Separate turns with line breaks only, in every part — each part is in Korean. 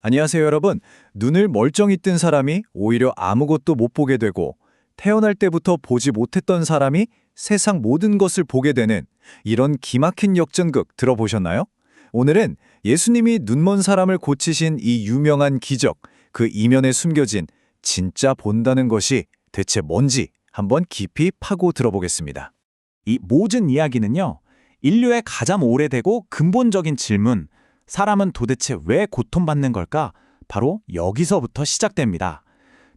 안녕하세요, 여러분. 눈을 멀쩡히 뜬 사람이 오히려 아무것도 못 보게 되고 태어날 때부터 보지 못했던 사람이 세상 모든 것을 보게 되는 이런 기막힌 역전극 들어보셨나요? 오늘은 예수님이 눈먼 사람을 고치신 이 유명한 기적, 그 이면에 숨겨진 진짜 본다는 것이 대체 뭔지 한번 깊이 파고 들어보겠습니다.
이 모든 이야기는요, 인류의 가장 오래되고 근본적인 질문, 사람은 도대체 왜 고통받는 걸까? 바로 여기서부터 시작됩니다.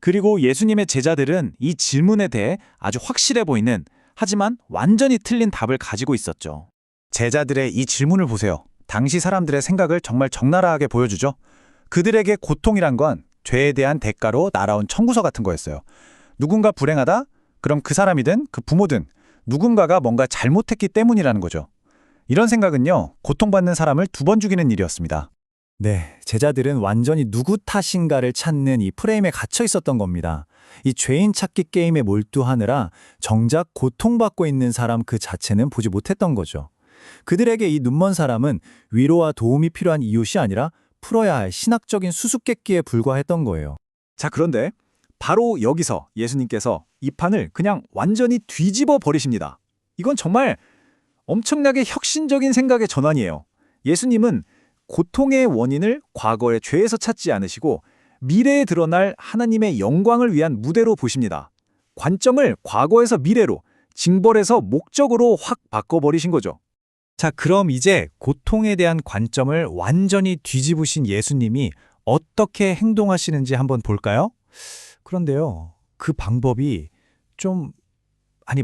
그리고 예수님의 제자들은 이 질문에 대해 아주 확실해 보이는, 하지만 완전히 틀린 답을 가지고 있었죠. 제자들의 이 질문을 보세요. 당시 사람들의 생각을 정말 적나라하게 보여주죠. 그들에게 고통이란 건 죄에 대한 대가로 날아온 청구서 같은 거였어요. 누군가 불행하다? 그럼 그 사람이든 그 부모든 누군가가 뭔가 잘못했기 때문이라는 거죠. 이런 생각은요, 고통받는 사람을 두 번 죽이는 일이었습니다.
네, 제자들은 완전히 누구 탓인가를 찾는 이 프레임에 갇혀 있었던 겁니다. 이 죄인 찾기 게임에 몰두하느라 정작 고통받고 있는 사람 그 자체는 보지 못했던 거죠. 그들에게 이 눈먼 사람은 위로와 도움이 필요한 이웃이 아니라 풀어야 할 신학적인 수수께끼에 불과했던 거예요.
자, 그런데 바로 여기서 예수님께서 이 판을 그냥 완전히 뒤집어 버리십니다. 이건 정말 엄청나게 혁신적인 생각의 전환이에요. 예수님은 고통의 원인을 과거의 죄에서 찾지 않으시고 미래에 드러날 하나님의 영광을 위한 무대로 보십니다. 관점을 과거에서 미래로, 징벌에서 목적으로 확 바꿔버리신 거죠.
자, 그럼 이제 고통에 대한 관점을 완전히 뒤집으신 예수님이 어떻게 행동하시는지 한번 볼까요? 그런데요, 그 방법이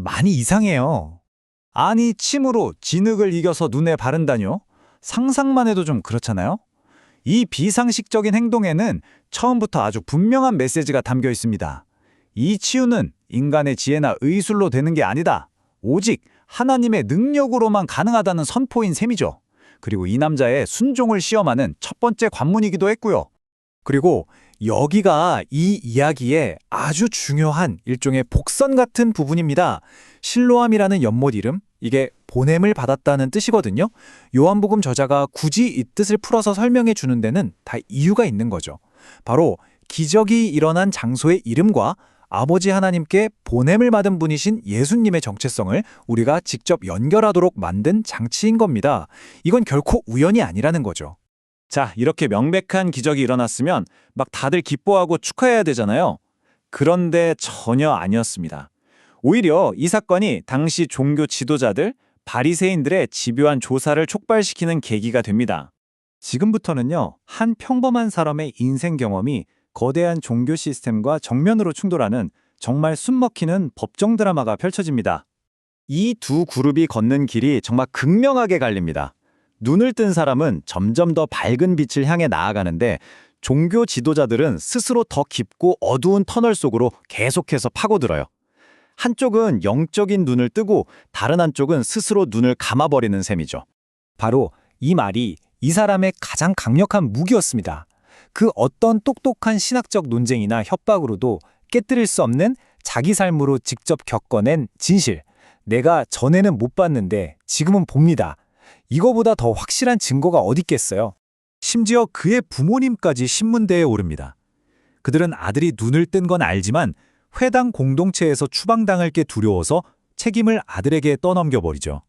많이 이상해요.
아니, 침으로 진흙을 이겨서 눈에 바른다뇨? 상상만 해도 좀 그렇잖아요? 이 비상식적인 행동에는 처음부터 아주 분명한 메시지가 담겨 있습니다. 이 치유는 인간의 지혜나 의술로 되는 게 아니다. 오직 하나님의 능력으로만 가능하다는 선포인 셈이죠. 그리고 이 남자의 순종을 시험하는 첫 번째 관문이기도 했고요.
그리고 여기가 이 이야기의 아주 중요한 일종의 복선 같은 부분입니다. 실로암이라는 연못 이름, 이게 보냄을 받았다는 뜻이거든요. 요한복음 저자가 굳이 이 뜻을 풀어서 설명해 주는 데는 다 이유가 있는 거죠. 바로 기적이 일어난 장소의 이름과 아버지 하나님께 보냄을 받은 분이신 예수님의 정체성을 우리가 직접 연결하도록 만든 장치인 겁니다. 이건 결코 우연이 아니라는 거죠.
자, 이렇게 명백한 기적이 일어났으면 막 다들 기뻐하고 축하해야 되잖아요. 그런데 전혀 아니었습니다. 오히려 이 사건이 당시 종교 지도자들, 바리새인들의 집요한 조사를 촉발시키는 계기가 됩니다. 지금부터는요, 한 평범한 사람의 인생 경험이 거대한 종교 시스템과 정면으로 충돌하는 정말 숨막히는 법정 드라마가 펼쳐집니다. 이 두 그룹이 걷는 길이 정말 극명하게 갈립니다. 눈을 뜬 사람은 점점 더 밝은 빛을 향해 나아가는데 종교 지도자들은 스스로 더 깊고 어두운 터널 속으로 계속해서 파고들어요. 한쪽은 영적인 눈을 뜨고 다른 한쪽은 스스로 눈을 감아버리는 셈이죠.
바로 이 말이 이 사람의 가장 강력한 무기였습니다. 그 어떤 똑똑한 신학적 논쟁이나 협박으로도 깨뜨릴 수 없는 자기 삶으로 직접 겪어낸 진실. 내가 전에는 못 봤는데 지금은 봅니다. 이거보다 더 확실한 증거가 어디 있겠어요? 심지어 그의 부모님까지 신문대에 오릅니다. 그들은 아들이 눈을 뜬 건 알지만 회당 공동체에서 추방당할 게 두려워서 책임을 아들에게 떠넘겨버리죠.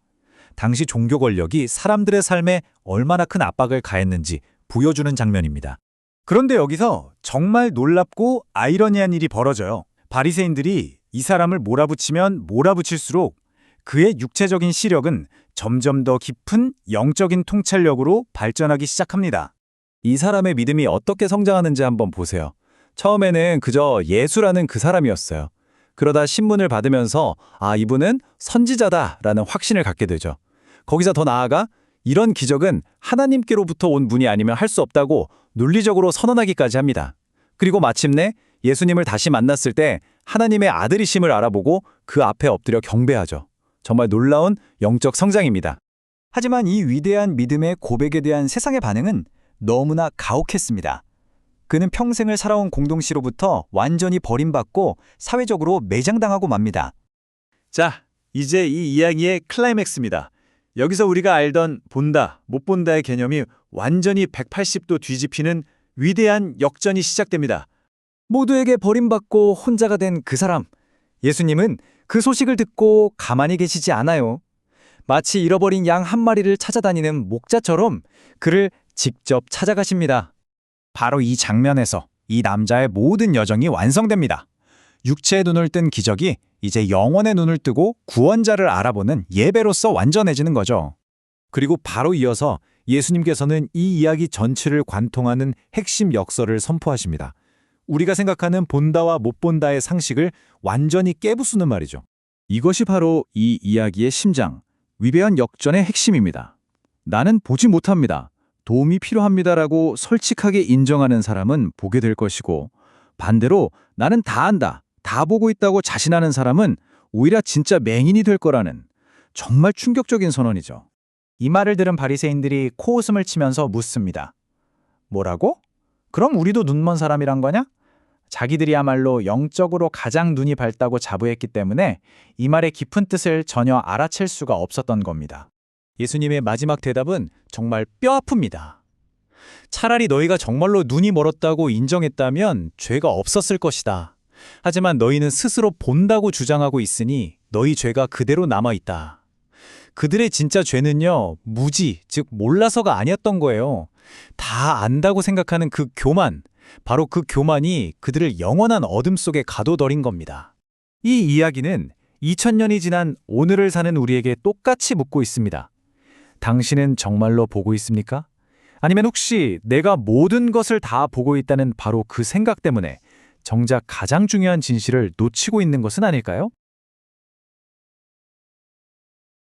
당시 종교 권력이 사람들의 삶에 얼마나 큰 압박을 가했는지 보여주는 장면입니다.
그런데 여기서 정말 놀랍고 아이러니한 일이 벌어져요. 바리새인들이 이 사람을 몰아붙이면 몰아붙일수록 그의 육체적인 시력은 점점 더 깊은 영적인 통찰력으로 발전하기 시작합니다.
이 사람의 믿음이 어떻게 성장하는지 한번 보세요. 처음에는 그저 예수라는 그 사람이었어요. 그러다 신문을 받으면서 이분은 선지자다라는 확신을 갖게 되죠. 거기서 더 나아가 이런 기적은 하나님께로부터 온 분이 아니면 할 수 없다고 논리적으로 선언하기까지 합니다. 그리고 마침내 예수님을 다시 만났을 때 하나님의 아들이심을 알아보고 그 앞에 엎드려 경배하죠. 정말 놀라운 영적 성장입니다.
하지만 이 위대한 믿음의 고백에 대한 세상의 반응은 너무나 가혹했습니다. 그는 평생을 살아온 공동체로부터 완전히 버림받고 사회적으로 매장당하고 맙니다. 자, 이제 이 이야기의 클라이맥스입니다. 여기서 우리가 알던 본다, 못 본다의 개념이 완전히 180도 뒤집히는 위대한 역전이 시작됩니다.
모두에게 버림받고 혼자가 된 그 사람. 예수님은 그 소식을 듣고 가만히 계시지 않아요. 마치 잃어버린 양 한 마리를 찾아다니는 목자처럼 그를 직접 찾아가십니다.
바로 이 장면에서 이 남자의 모든 여정이 완성됩니다. 육체의 눈을 뜬 기적이 이제 영혼의 눈을 뜨고 구원자를 알아보는 예배로서 완전해지는 거죠.
그리고 바로 이어서 예수님께서는 이 이야기 전체를 관통하는 핵심 역설을 선포하십니다. 우리가 생각하는 본다와 못 본다의 상식을 완전히 깨부수는 말이죠. 이것이 바로 이 이야기의 심장, 위대한 역전의 핵심입니다. 나는 보지 못합니다. 도움이 필요합니다라고 솔직하게 인정하는 사람은 보게 될 것이고, 반대로 나는 다 안다, 다 보고 있다고 자신하는 사람은 오히려 진짜 맹인이 될 거라는 정말 충격적인 선언이죠.
이 말을 들은 바리새인들이 코웃음을 치면서 묻습니다. 뭐라고? 그럼 우리도 눈먼 사람이란 거냐? 자기들이야말로 영적으로 가장 눈이 밝다고 자부했기 때문에 이 말의 깊은 뜻을 전혀 알아챌 수가 없었던 겁니다. 예수님의 마지막 대답은 정말 뼈 아픕니다. 차라리 너희가 정말로 눈이 멀었다고 인정했다면 죄가 없었을 것이다. 하지만 너희는 스스로 본다고 주장하고 있으니 너희 죄가 그대로 남아있다. 그들의 진짜 죄는요, 무지, 즉 몰라서가 아니었던 거예요. 다 안다고 생각하는 그 교만, 바로 그 교만이 그들을 영원한 어둠 속에 가둬버린 겁니다. 이 이야기는 2000년이 지난 오늘을 사는 우리에게 똑같이 묻고 있습니다. 당신은 정말로 보고 있습니까? 아니면 혹시 내가 모든 것을 다 보고 있다는 바로 그 생각 때문에 정작 가장 중요한 진실을 놓치고 있는 것은 아닐까요?